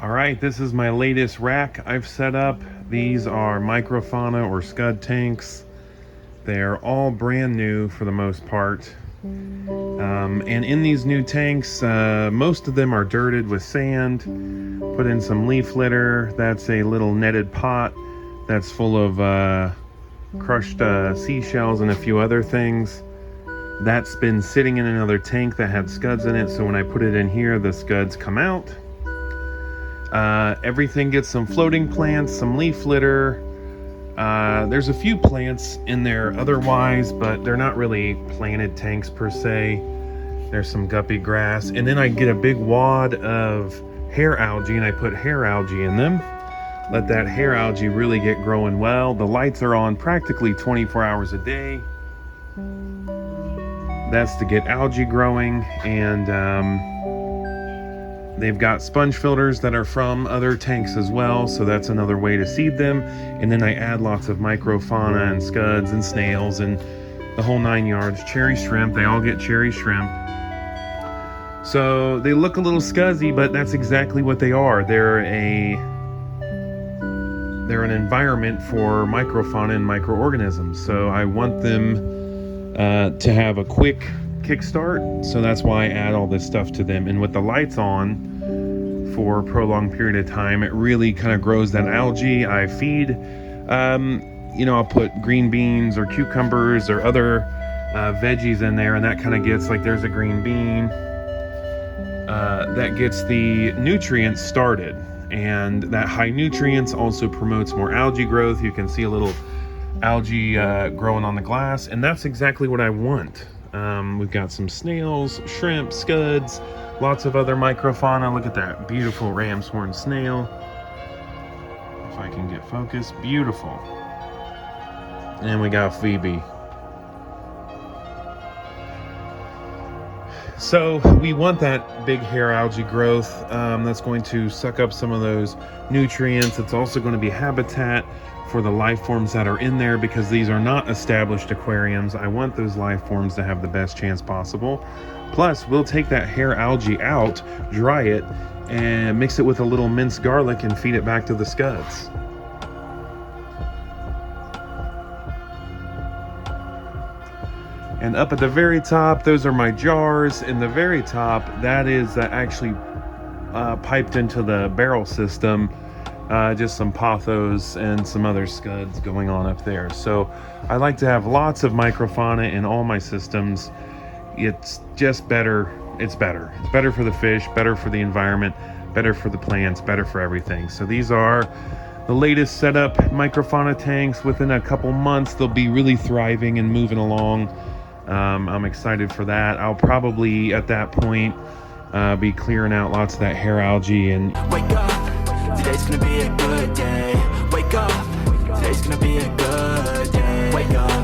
All right, this is my latest rack I've set up. These are microfauna or scud tanks. They're all brand new for the most part. And in these new tanks, most of them are dirted with sand. Put in some leaf litter. That's a little netted pot that's full of crushed seashells and a few other things. That's been sitting in another tank that had scuds in it, so when I put it in here, the scuds come out. Everything gets some floating plants, some leaf litter. There's a few plants in there otherwise, but they're not really planted tanks per se. There's some guppy grass, and then I get a big wad of hair algae, and I put hair algae in them. Let that hair algae really get growing well. The lights are on practically 24 hours a day. That's to get algae growing, and they've got sponge filters that are from other tanks as well, so that's another way to seed them. And then I add lots of microfauna and scuds and snails and the whole 9 yards. Cherry shrimp, they all get cherry shrimp. So they look a little scuzzy, but that's exactly what they are. They're an environment for microfauna and microorganisms. So I want them to have a quick kickstart, so that's why I add all this stuff to them. And with the lights on for a prolonged period of time, it really kind of grows that algae. I feed, I'll put green beans or cucumbers or other veggies in there, and that kind of gets, like, there's a green bean that gets the nutrients started, and that high nutrients also promotes more algae growth. You can see a little algae growing on the glass, and that's exactly what I want. We've got some snails, shrimp, scuds, lots of other microfauna. Look at that beautiful ram's horn snail. If I can get focus, beautiful. And we got Phoebe. So we want that big hair algae growth. That's going to suck up some of those nutrients. It's also going to be habitat for the life forms that are in there, because these are not established aquariums. I want those life forms to have the best chance possible. Plus, we'll take that hair algae out, dry it, and mix it with a little minced garlic and feed it back to the scuds. And up at the very top, those are my jars. In the very top, that is actually piped into the barrel system. Just some pothos and some other scuds going on up there. So I like to have lots of microfauna in all my systems. It's just better. It's better. It's better for the fish, better for the environment, better for the plants, better for everything. So these are the latest setup microfauna tanks. Within a couple months, they'll be really thriving and moving along. I'm excited for that. I'll probably at that point be clearing out lots of that hair algae and wake up, today's gonna be a good day. Wake up, today's gonna be a good day. Wake up.